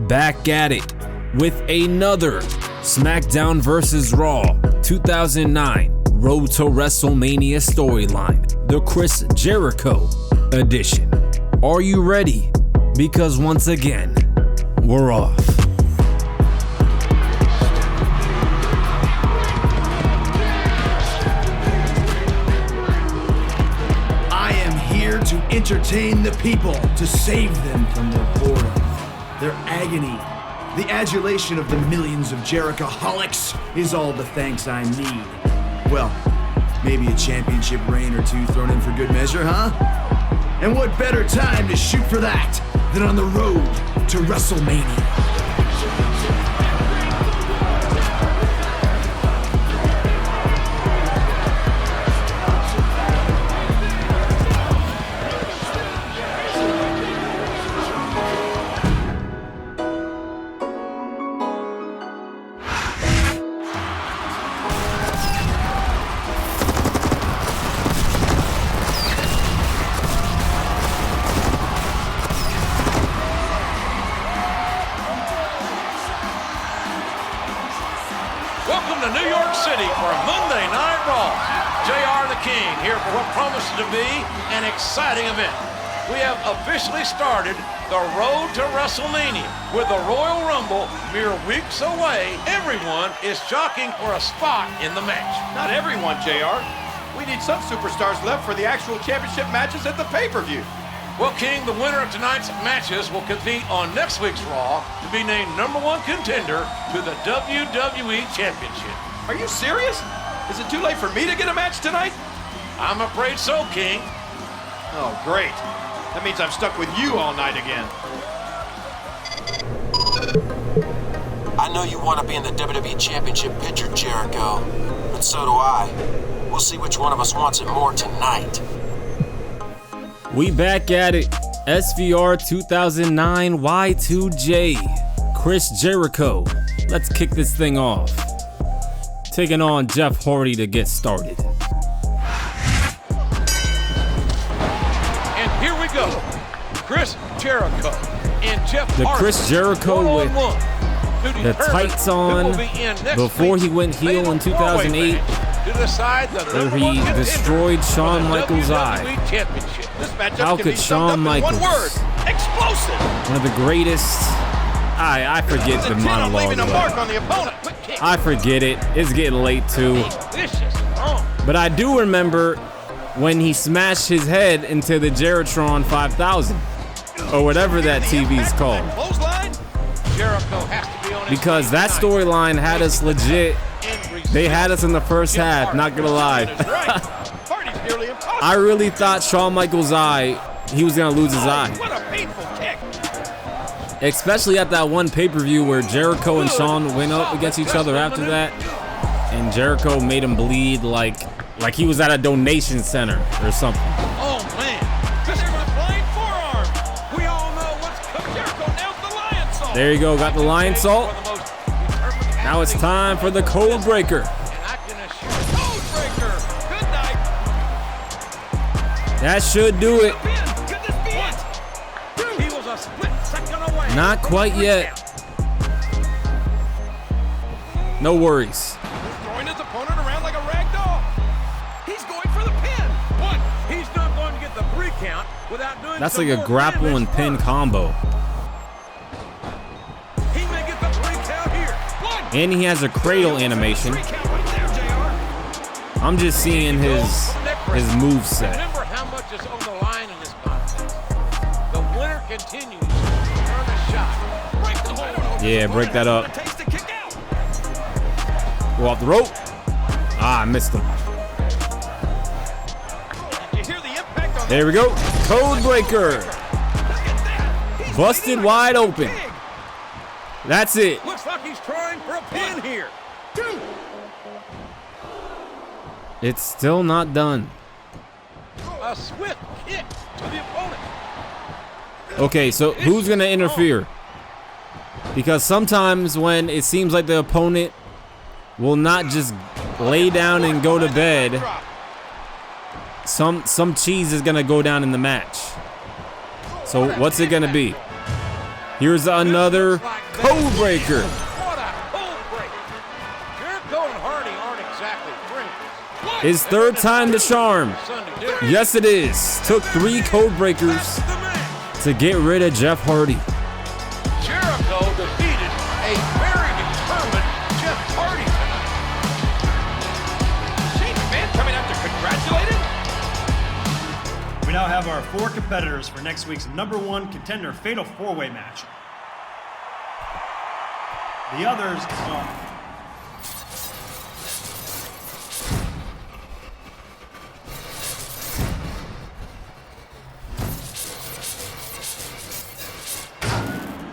back at it with another SmackDown vs. Raw 2009 Road to WrestleMania storyline, the Chris Jericho edition. Are you ready? Because once again, we're off. I am here to entertain the people, to save them from their boredom, their agony. The adulation of the millions of Jerichoholics is all the thanks I need. Well, maybe a championship reign or two thrown in for good measure, huh? And what better time to shoot for that than on the road to WrestleMania? Welcome to New York City for Monday Night Raw. JR the King here for what promises to be an exciting event. We have officially started the road to WrestleMania. With the Royal Rumble mere weeks away, everyone is jockeying for a spot in the match. Not everyone, JR. We need some superstars left for the actual championship matches at the pay-per-view. Well, King, the winner of tonight's matches will compete on next week's Raw to be named #1 contender to the WWE Championship. Are you serious? Is it too late for me to get a match tonight? I'm afraid so, King. Oh, great. That means I'm stuck with you all night again. I know you want to be in the WWE Championship picture, Jericho, but so do I. We'll see which one of us wants it more tonight. We back at it. SVR 2009 Y2J. Chris Jericho. Let's kick this thing off. Taking on Jeff Hardy to get started. And here we go. Chris Jericho and Jeff Hardy. The Chris Jericho with the tights on before he went heel in 2008. Where he destroyed Shawn Michaels' eye. How could Shawn Michaels, one of the greatest, I forget the monologue. I forget it. It's getting late too. But I do remember when he smashed his head into the Jeritron 5000, or whatever that TV's called. Because that storyline had us legit. They had us in the first half, not gonna lie. I really thought Shawn Michaels' eye, he was gonna lose his eye. Especially at that one pay-per-view where Jericho and Shawn went up against each other after that. And Jericho made him bleed like he was at a donation center or something. Oh man, this is a flying forearm. We all know what's Jericho nails the lion salt. There you go, got the lion salt. Now it's time for the code breaker. That should do it. Not quite yet. No worries. Throwing his opponent around like a rag doll. He's going for the pin. One, he's not going to get the 3 count without doing. That's like a grapple and pin combo. He may get the 3 count here. And he has a cradle animation. I'm just seeing his moveset. Remember how much is on the line in this contest. The winner continues to earn a shot. Break the hold. Yeah, break that up. Go off the rope. Ah, I missed him. There we go. Code breaker. Busted wide open. That's it. Looks like he's trying for a pin here. 2. It's still not done. A swift kick to the opponent. Okay, so who's gonna interfere? Because sometimes when it seems like the opponent will not just lay down and go to bed, some cheese is gonna go down in the match. So what's it gonna be? Here's another code breaker. What a code breaker. Jericho and Hardy aren't exactly friends. His third time the charm. Yes, it is. Took 3 code breakers to get rid of Jeff Hardy. Jericho defeated a very determined Jeff Hardy tonight. Shane McMahon coming out to congratulate him? We now have our 4 competitors for next week's #1 contender fatal 4-way match. The others are...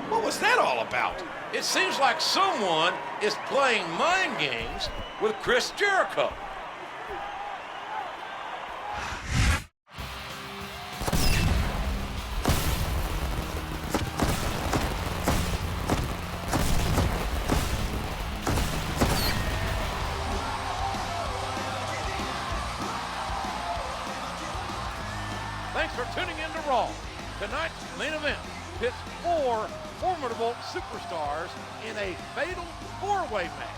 What was that all about? It seems like someone is playing mind games with Chris Jericho. Thanks for tuning in to Raw. Tonight's main event pits 4 formidable superstars in a fatal 4-way match.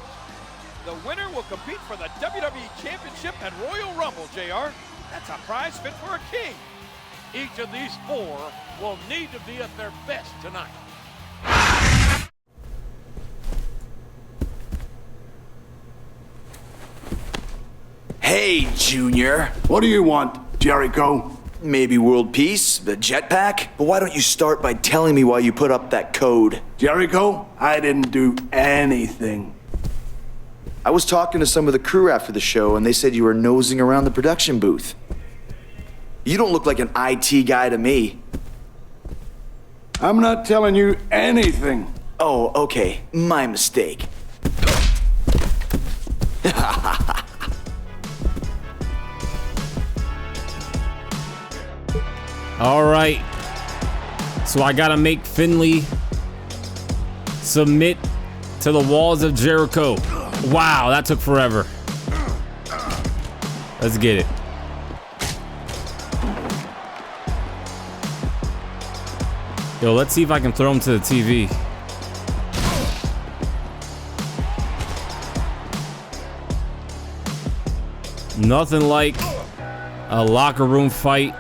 The winner will compete for the WWE Championship at Royal Rumble, JR. That's a prize fit for a king. Each of these 4 will need to be at their best tonight. Hey, Junior. What do you want, Jericho? Maybe world peace, the jetpack? But why don't you start by telling me why you put up that code? Jericho, I didn't do anything. I was talking to some of the crew after the show, and they said you were nosing around the production booth. You don't look like an IT guy to me. I'm not telling you anything. Oh, okay. My mistake. All right. So I gotta make Finley submit to the walls of Jericho. Wow, that took forever. Let's get it. Yo, let's see if I can throw him to the TV. Nothing like a locker room fight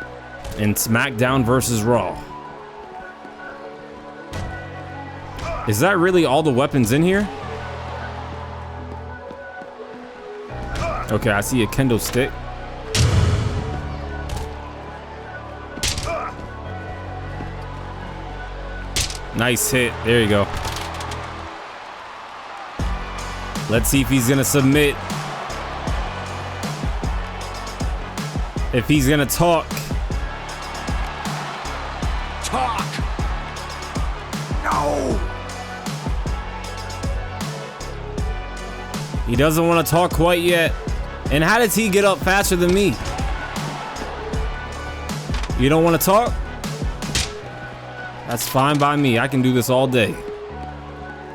in SmackDown versus Raw. Is that really all the weapons in here? Okay, I see a kendo stick. Nice hit. There you go. Let's see if he's gonna submit. If he's gonna talk. Talk! No! He doesn't want to talk quite yet. And how does he get up faster than me? You don't want to talk? That's fine by me. I can do this all day.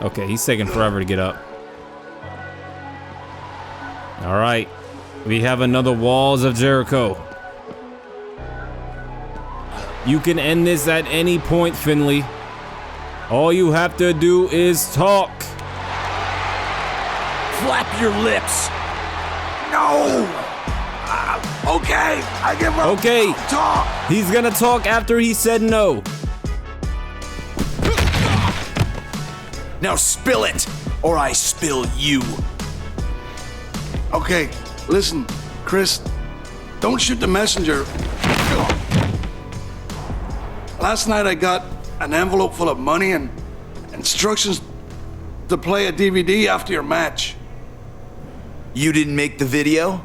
Okay, he's taking forever to get up. All right. We have another Walls of Jericho. You can end this at any point, Finley. All you have to do is talk. Flap your lips! No! Okay, I give up. Okay. Talk! He's gonna talk after he said no. Now spill it, or I spill you. Okay, listen, Chris, don't shoot the messenger. Last night I got an envelope full of money and instructions to play a DVD after your match. You didn't make the video?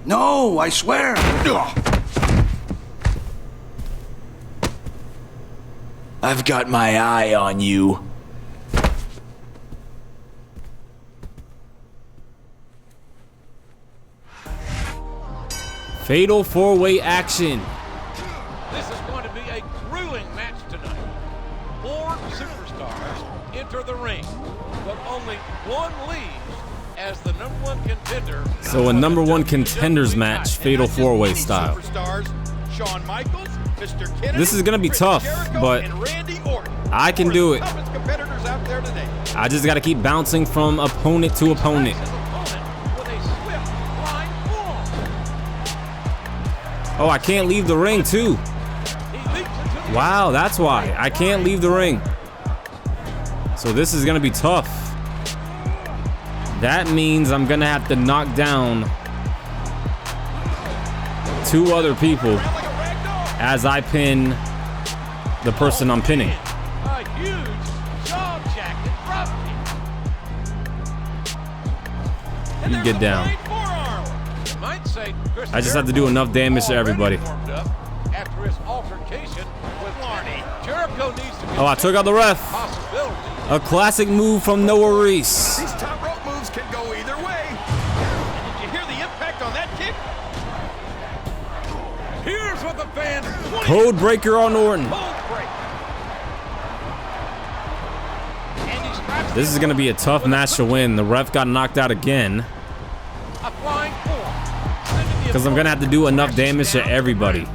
No, I swear. I've got my eye on you. Fatal 4-way action. This is going to be a grueling match tonight. 4 superstars enter the ring, but only one leaves as the #1 contender. So a #1 contenders match, fatal 4-way style. Superstars Shawn Michaels, Mr. Kennedy, This is gonna be Chris tough, Jericho, but and Randy Orton. I can do it. Toughest competitors out there today. I just got to keep bouncing from opponent to opponent. Oh, I can't leave the ring too. Wow, that's why. I can't leave the ring. So this is going to be tough. That means I'm going to have to knock down 2 other people as I pin the person I'm pinning. A huge jaw jacket drop kick. You get down. I just have to do enough damage to everybody. After his altercation with Larney, Jericho needs to be. Oh, I took out the ref. A classic move from Noah Reese. These top rope moves can go either way. And did you hear the impact on that kick? Here's what the fans want. Code breaker on Orton. This is going to be a tough match to win. The ref got knocked out again. A flying form. Because I'm going to have to do enough damage to everybody.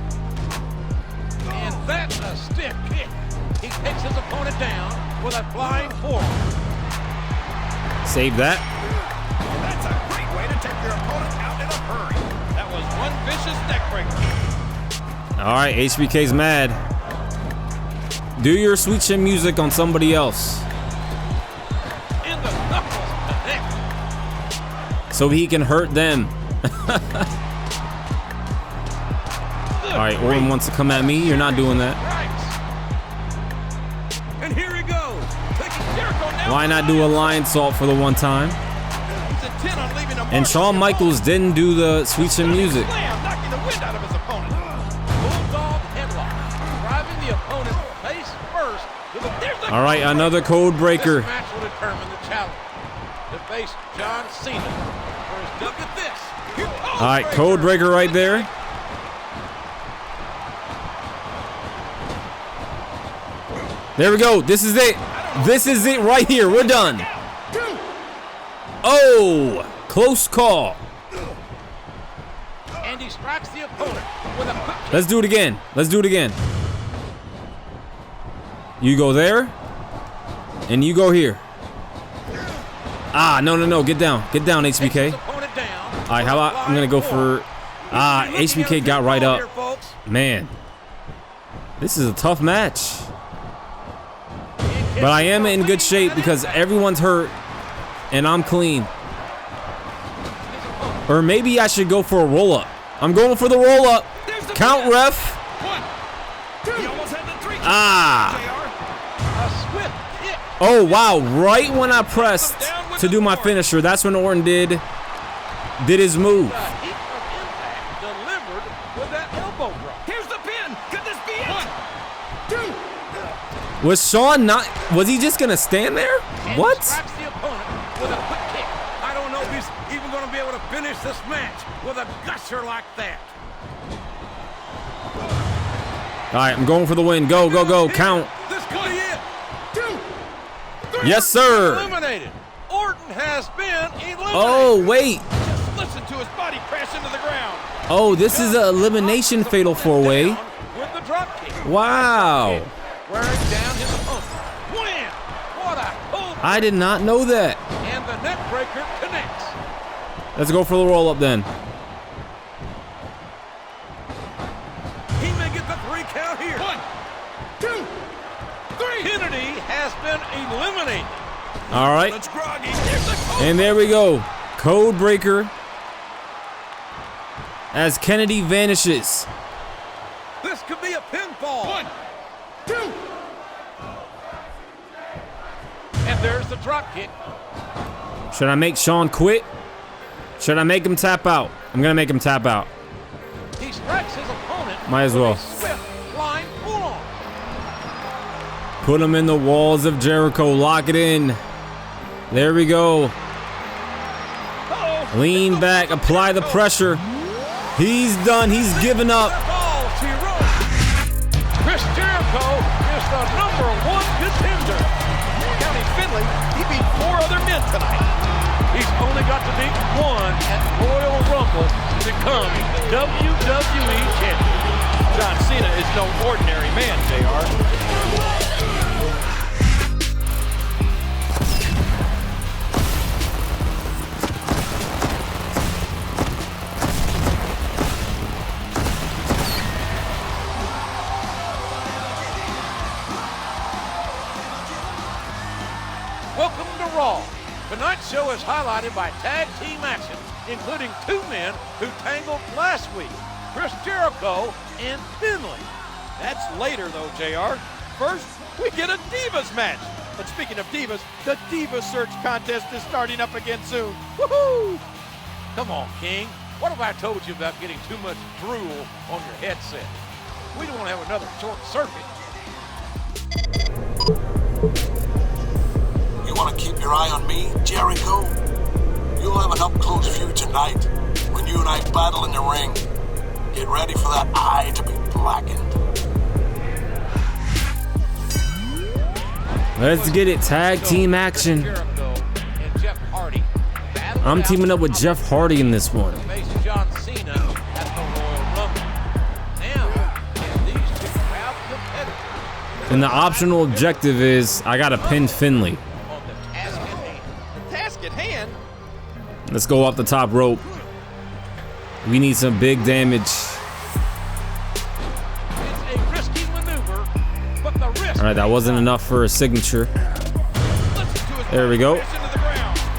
And that's a stiff kick. He takes his opponent down with a flying form. Save that. That's a great way to take your opponent out in a hurry. That was one vicious neck breaker. All right, HBK's mad. Do your sweet chin music on somebody else. In the knuckles connect. So he can hurt them. All right, Orton wants to come at me. You're not doing that. And here he goes. Why not do a lion salt for the one time? And Shawn Michaels didn't do the sweet chin music. Knocking the wind out of his opponent. Bulldog headlock. Driving the opponent face first. All right, another code breaker. This match will determine the challenge. To face John Cena. First, look at this. All right, code breaker right there. There we go. This is it. This is it right here. We're done. Oh, close call. And he strikes the opponent with a quick kick. Let's do it again. Let's do it again. You go there, and you go here. Ah, no. Get down. Get down, HBK. All right, how about I'm going to go for... HBK got right up. Man, this is a tough match. But I am in good shape because everyone's hurt, and I'm clean. Or maybe I should go for a roll-up. I'm going for the roll-up. Count, ref. Ah. Oh, wow. Right when I pressed to do my finisher, that's when Orton did his move. Was Shawn not... Was he just going to stand there? What? The opponent with a quick kick. I don't know if he's even going to be able to finish this match with a gusher like that. All right, I'm going for the win. Go. Count. This could be it. 2, 3. Yes, sir. Eliminated. Orton has been eliminated. Oh, wait. Just listen to his body crash into the ground. Oh, this is an elimination fatal 4-way. With the drop kick. Wow. Wearing down his opponent. Wham! What a hold. I did not know that. And the neck breaker connects. Let's go for the roll-up then. He may get the 3 count here. 1, 2, 3. Kennedy has been eliminated. All right. Let's groggy. There's the code. And there we go. Code breaker. As Kennedy vanishes. This could be a pinfall. 1, 2. And there's the drop kick. Should I make Shawn quit? Should I make him tap out? I'm going to make him tap out. He strikes his opponent. Might as well. Swift flying full-on. Put him in the walls of Jericho. Lock it in. There we go. Lean back. Apply the pressure. He's done. He's given up. Chris Jericho is the #1 contender. County Finley, he beat 4 other men tonight. He's only got to beat 1 at Royal Rumble to become WWE champion. John Cena is no ordinary man, JR. Welcome to Raw. Tonight's show is highlighted by tag team action, including two men who tangled last week, Chris Jericho and Finlay. That's later though, JR. First, we get a Divas match. And speaking of Divas, the Diva Search contest is starting up again soon. Woohoo! Come on, King. What have I told you about getting too much drool on your headset? We don't want to have another short circuit. You want to keep your eye on me, Jericho? You'll have an up-close view tonight when you and I battle in the ring. Get ready for that eye to be blackened. Let's get it. Tag team action. I'm teaming up with Jeff Hardy in this one. John Cena at the Royal Rumble. Now, can these two proud competitors And the optional objective is I gotta pin Finlay. on the task at hand? The task at hand. Let's go off the top rope. We need some big damage. It's a risky maneuver, but the risk. All right, that wasn't enough for a signature. There we go.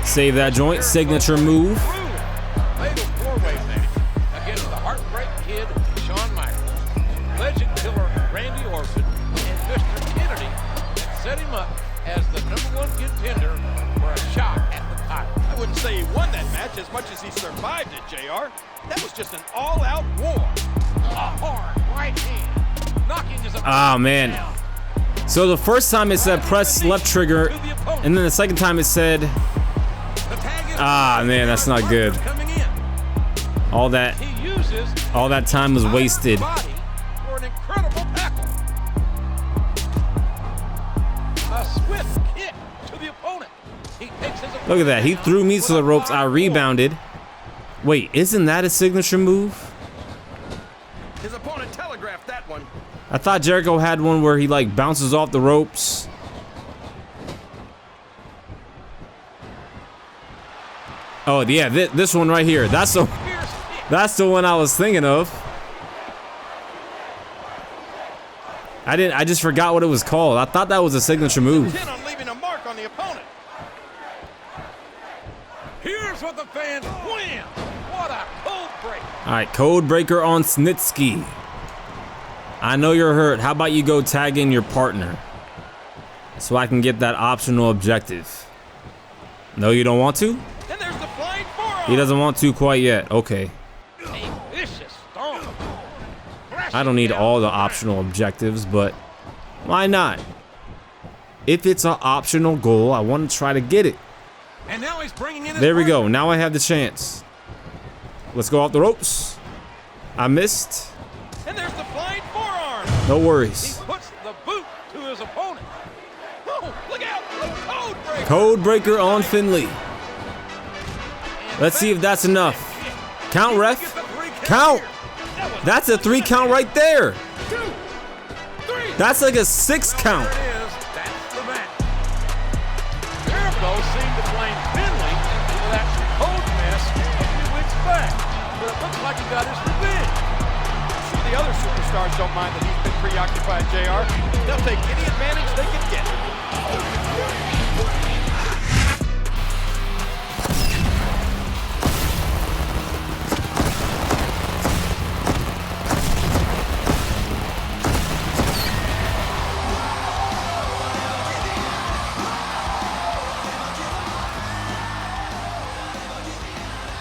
Save that joint. Signature move. Fatal four-way match against the Heartbreak Kid, Shawn Michaels, Legend Killer Randy Orton, and Mr. Kennedy that set him up as the #1 contender for a shot at the title. I wouldn't say he won that match as much as he survived it, JR. That was just an all-out war. A hard right hand, knocking his opponent Ah, man. down. So the first time it said press left trigger, and then the second time it said, The tag is ah, man, that's not good. coming in. All that time was wasted. Body for an incredible tackle. A swift kick to the opponent. He takes his Look at that. He threw me to the ropes. I rebounded. Wait, isn't that a signature move? His opponent telegraphed that one. I thought Jericho had one where he like bounces off the ropes. Oh yeah, this one right here. That's the one I was thinking of. I just forgot what it was called. I thought that was a signature move. Intent on leaving a mark on the opponent. Here's what the fans win. What a cold break. All right, code breaker on Snitsky. I know you're hurt. How about you go tag in your partner so I can get that optional objective? No, you don't want to? And there's the flying forearm. He doesn't want to quite yet. Okay. A vicious storm. I don't need all the optional objectives, but why not? If it's an optional goal, I want to try to get it. And now he's bringing in his There we go. partner. Now I have the chance. Let's go off the ropes. I missed. And there's the flying forearm. No He worries. puts the boot to his opponent. Oh, look out. The code breaker. Code breaker on Finlay. Let's see if that's enough. Count, ref. Count. That's a 3 count right there. 2, 3. That's like a 6 count. There it is. That's the match. Jericho seemed to blame Finlay for that code mess a few weeks back, but it looks like he got his revenge. I'm sure the other superstars don't mind that he's been preoccupied, JR. They'll take any advantage they can get.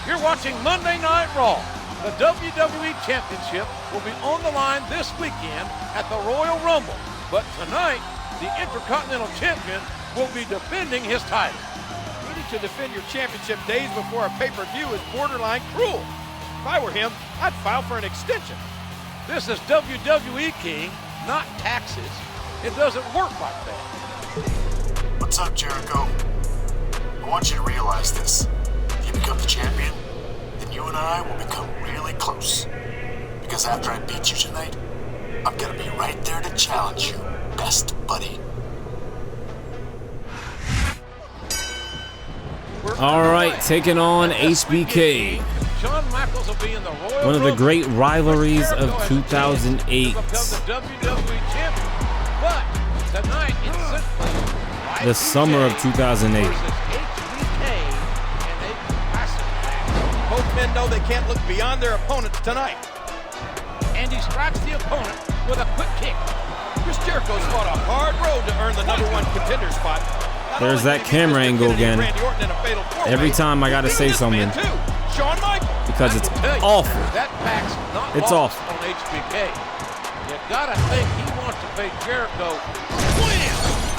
You're watching Monday Night Raw. The WWE Championship will be on the line this weekend at the Royal Rumble. But tonight, the Intercontinental Champion will be defending his title. Needing to defend your championship days before a pay-per-view is borderline cruel. If I were him, I'd file for an extension. This is WWE, King, not taxes. It doesn't work like that. What's up, Jericho? I want you to realize this. If you become the champion, then you and I will become really close. Because after I beat you tonight, I'm gonna be right there to challenge you, best buddy. All right, taking on HBK. Shawn Michaels will be in the Royal One of the Rumble. great rivalries Jericho of has a chance 2008. to become the WWE champion. But tonight it's simply The summer of 2008. versus HBK in a classic match. Both men know they can't look beyond their opponents tonight. And he strikes the opponent with a quick kick. Chris Jericho's fought a hard road to earn the #1 contender spot. Not There's only that did he camera beat angle Kennedy and again. Randy Orton in a fatal four-way, Every time I gotta he say beat this man something. too, Shawn Michaels. Because it's I can tell you, awful. That back's not It's lost awful. on HBK. You gotta think he wants to pay Jericho. Wham!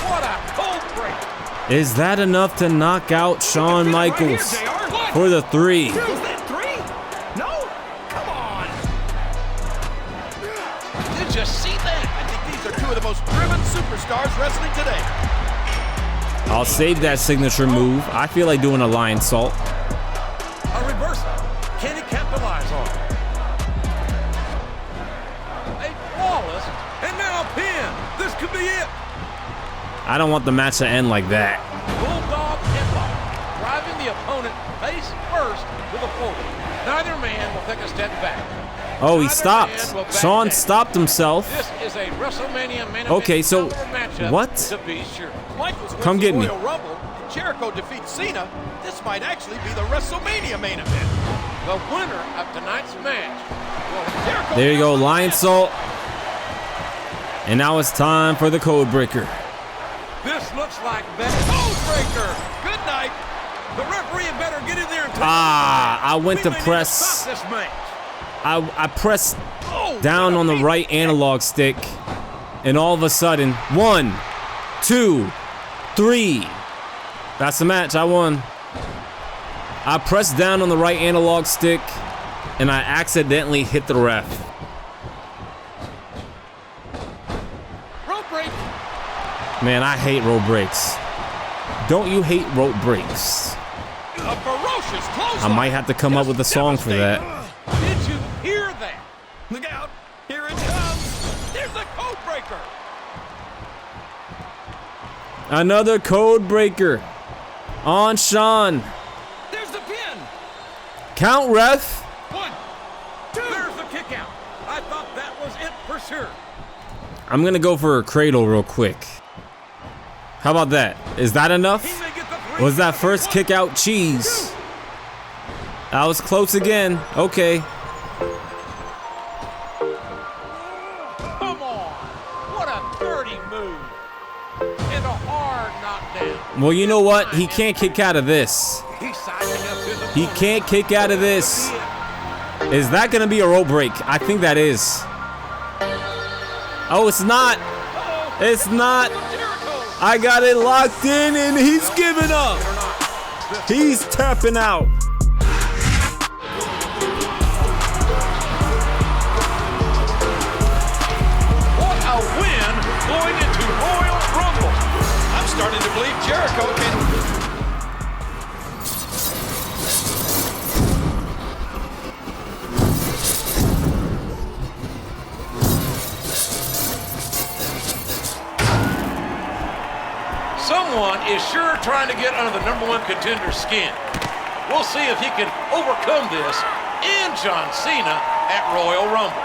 What a cold break. Is that enough to knock out Shawn Michaels for the 3? Is that 3? No? Come on. Did you see that? I think these are two of the most driven superstars wrestling today. I'll save that signature move. I feel like doing a lion salt. A reversal. Can he capitalize on it? A flawless, and now a pin. This could be it. I don't want the match to end like that. Bulldog headlock, driving the opponent face first to the floor. Neither man will take a step back. Oh, he Neither stopped. man will back Shawn down. stopped himself. This is a WrestleMania main event Okay, so caliber matchup, what? to be sure. Michaels wins Come the get me. Royal Rumble, and Jericho defeats Cena. This might actually be the WrestleMania main event. The winner of tonight's match will Jericho There you go, wins the lion match. salt. And now it's time for the code breaker. This looks like that. Codebreaker. Good night. The referee had better get in there and take I went We to may need press. stop this match. I pressed Oh, down what a on the big right analog stick, and all of a sudden, 1, 2, 3. That's the match. I won. I pressed down on the right analog stick, and I accidentally hit the ref. rope break. Man, I hate rope breaks. Don't you hate rope breaks? A ferocious close. I might have to come up with a song for that. Did you hear that? Look out. Here it comes. There's the codebreaker. Another code breaker on Shawn. There's the pin. Count, ref. 1, 2. There's the kick out. I thought that was it for sure. I'm gonna go for a cradle real quick. How about that? Is that enough? He may get the 3. Was that first kick out cheese? That was close again. Okay. Come on. What a dirty move. And a hard knockdown. Well, you know what? He can't kick out of this. He's sizing up his He opponent. can't kick out of this. Is that gonna be a rope break? I think that is. Oh, it's not. It's not. I got it locked in, and he's giving up. He's tapping out. What a win going into Royal Rumble. I'm starting to believe Jericho can. Someone is sure trying to get under the #1 contender's skin. We'll see if he can overcome this and John Cena at Royal Rumble.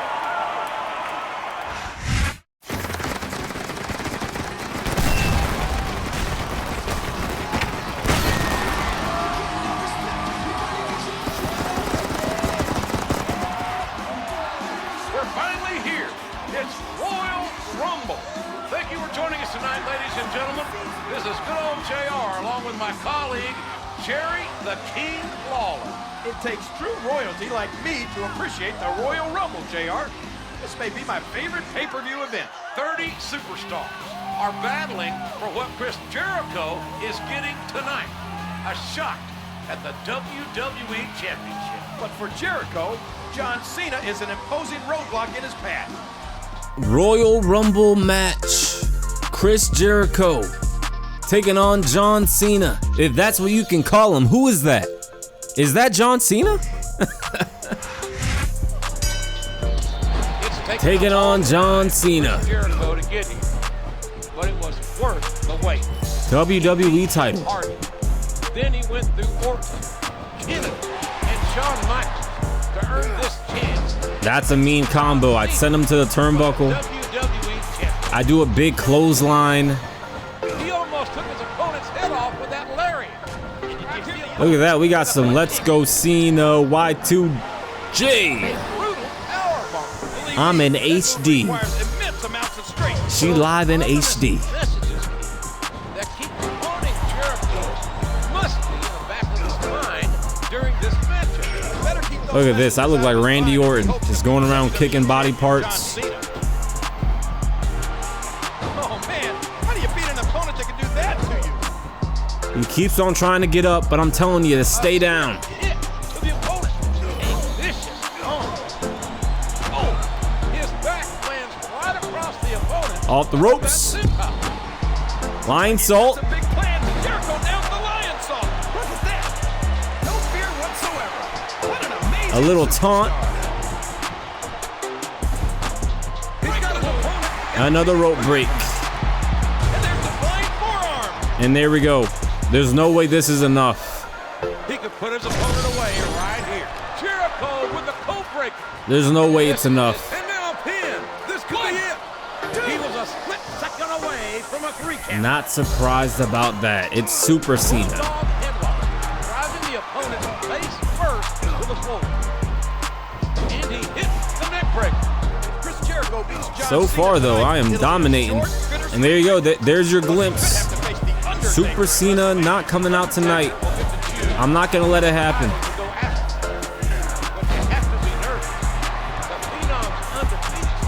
We're finally here. It's Royal Rumble. Thank you for joining us tonight, ladies and gentlemen. This is good old JR along with my colleague, Jerry the King Lawler. It takes true royalty like me to appreciate the Royal Rumble, JR. This may be my favorite pay-per-view event. 30 superstars are battling for what Chris Jericho is getting tonight. A shot at the WWE Championship. But for Jericho, John Cena is an imposing roadblock in his path. Royal Rumble match. Chris Jericho taking on John Cena. If that's what you can call him, who is that? Is that John Cena? It's taking on John Cena. Jericho to get here, but it was worth the wait. WWE title. Hardy. Then he went through Orton, Kennedy, and Shawn Michaels to earn this chance. That's a mean combo. I'd send him to the turnbuckle. WWE champion. I do a big clothesline. He almost took his opponent's head off with that lariat. Look at that. We got some Let's Go Cena Y2J. I'm in HD. She live in HD. Look at this. I look like Randy Orton, just going around kicking body parts. Oh man, how do you beat an opponent that can do that to you? He keeps on trying to get up, but I'm telling you to stay down. Off the ropes. Lion salt. A little taunt. Another rope break. And there we go. There's no way this is enough. He could put his opponent away right here. Jericho with the cold break. There's no way it's enough. And now a pin. This could be it. He was a split second away from a 3 count. Not surprised about that. It's Super Cena. Driving the opponent's face first to the floor. And he hit the neck breaker. Chris Jericho beats John So far, though, I am dominating. And there you go. There's your glimpse. Super Cena not coming out tonight. I'm not going to let it happen.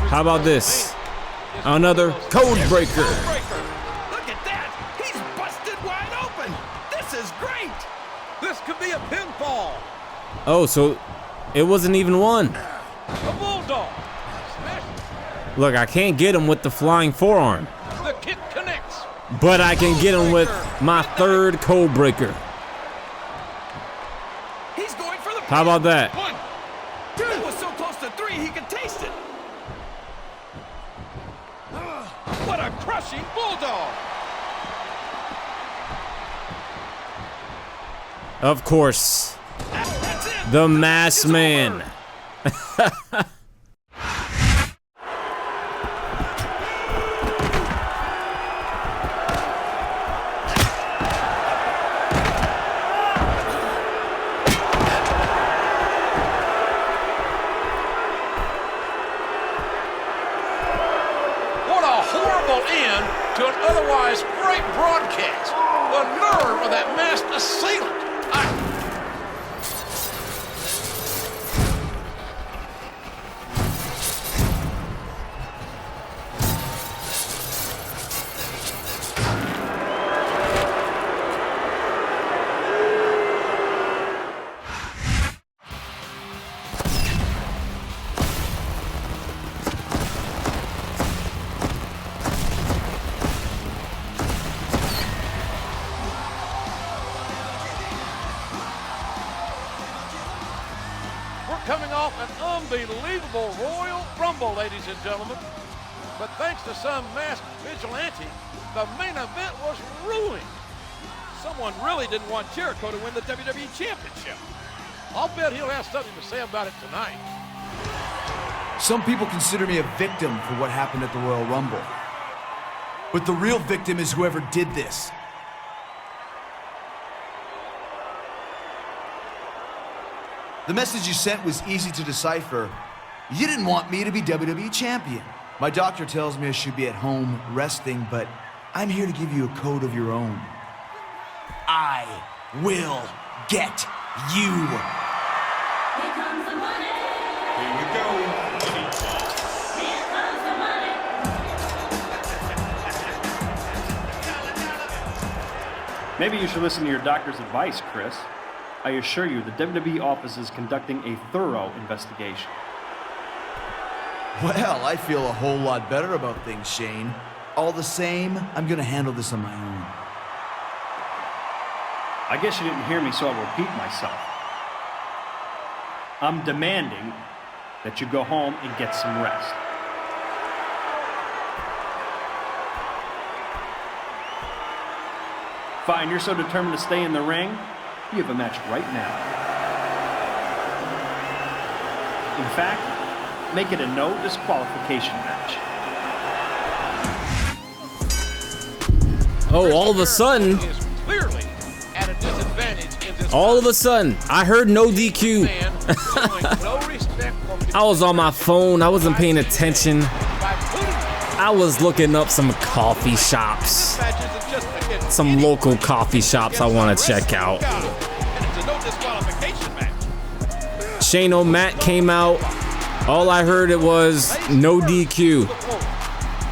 How about this? Another code breaker. Look at that! He's busted wide open! This is great! This could be a pinfall. Oh, so it wasn't even one. A bulldog. Smash. Look, I can't get him with the flying forearm. The kick connects. But I can get him with my third code breaker. He's going for the How about that? 1, 2. That was so close to 3 he could taste it. What a crushing bulldog! Of course. That's it. The Masked Man. What a horrible end to an otherwise great broadcast. The nerve of that masked assailant. Coming off an unbelievable Royal Rumble, ladies and gentlemen. But thanks to some masked vigilante, the main event was ruined. Someone really didn't want Jericho to win the WWE Championship. I'll bet he'll have something to say about it tonight. Some people consider me a victim for what happened at the Royal Rumble. But the real victim is whoever did this. The message you sent was easy to decipher. You didn't want me to be WWE champion. My doctor tells me I should be at home resting, but I'm here to give you a code of your own. I will get you. Here comes the money. Here we go. Here comes the money. Maybe you should listen to your doctor's advice, Chris. I assure you, the WWE office is conducting a thorough investigation. Well, I feel a whole lot better about things, Shane. All the same, I'm gonna handle this on my own. I guess you didn't hear me, so I'll repeat myself. I'm demanding that you go home and get some rest. Fine, you're so determined to stay in the ring, you have a match right now. In fact, make it a no disqualification match. Oh, all of a sudden, Is clearly at a disadvantage in this all of a sudden, I heard no DQ. man showing no respect for I was on my phone. I wasn't paying attention. by putting I was looking up some coffee shops, Match isn't just against some any- local coffee shops I want to check out. And it's a no disqualification match. Shane O'Mac came out. All I heard it was no DQ.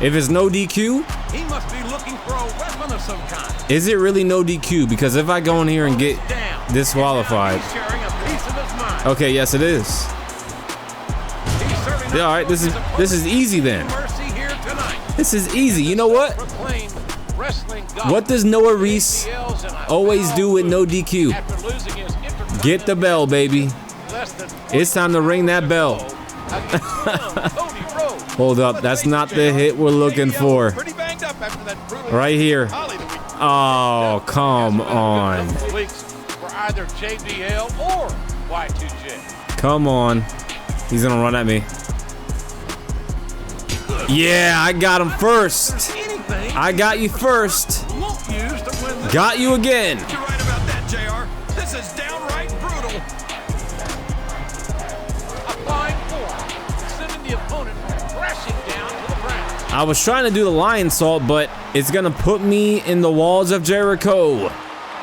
If it's no DQ, he must be looking for a weapon of some kind. is it really no DQ? Because if I go in here and get Down. disqualified. He's sharing a piece of his mind. Okay, yes it is. He's serving Yeah, all right, this is easy then. mercy here tonight. This is easy. You know what? Proclaimed wrestling god. What does Noah Reese JBL's in a always do with no DQ? after losing his Get the bell, baby. less than It's time to ring that bell. against Cody Rhodes. Hold up, that's not the hit we're looking for. Pretty banged up after that brutal Right here. Holly the week. Oh, come on. Weeks for either JBL or Y2J. Come on. He's gonna run at me. Yeah, I got him first. Anything I got you first. won't use to win the Got you again. You're right about that, JR. This is downright brutal. applying force, sending the opponent crashing down to the ground. I was trying to do the lion salt, but it's gonna put me in the walls of Jericho.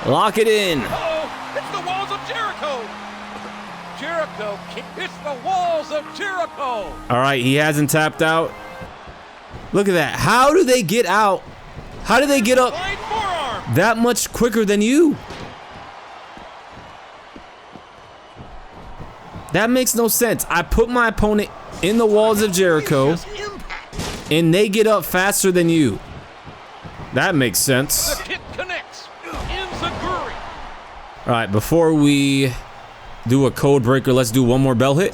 Lock it in. Uh-oh, it's the walls of Jericho. Jericho, it's the walls of Jericho. All right, he hasn't tapped out. Look at that. How do they get out? How do they get up Flying forearm. that much quicker than you? That makes no sense. I put my opponent in the walls of Jericho, Just impact. and they get up faster than you. That makes sense. The kick connects. Enziguri. All right, before we do a code breaker, let's do one more bell hit.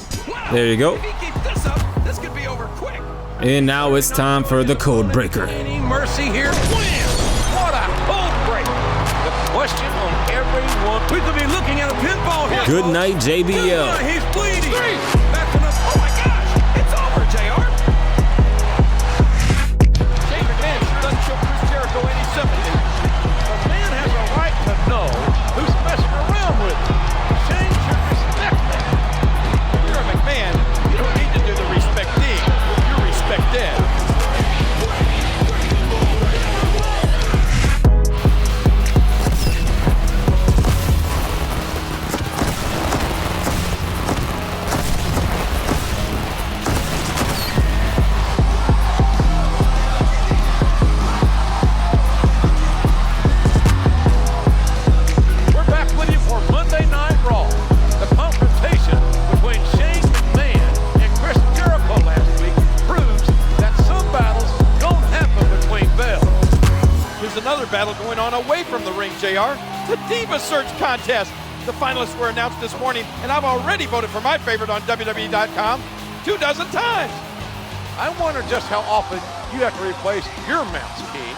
There you go. If he keeps this up, this could be over quick. And now it's time for the code breaker. Any mercy here? Win! What a cold break. The question on everyone. We could be looking at a pinfall here. Good night, JBL. He's bleeding. Backing up. Oh my gosh, it's over, JR. Shane McMahon doesn't show Chris Jericho any sympathy. The man has a right to know who's messing around with him. Shane should respect that. If you're a McMahon, you don't need to do the respecting. You're respected. We're back with you for Monday Night Raw. The confrontation between Shane McMahon and Chris Jericho last week proves that some battles don't happen between bells. There's another battle going on away from the ring, JR. The Diva Search Contest. The finalists were announced this morning, and I've already voted for my favorite on WWE.com 24 times. I wonder just how often you have to replace your mouse key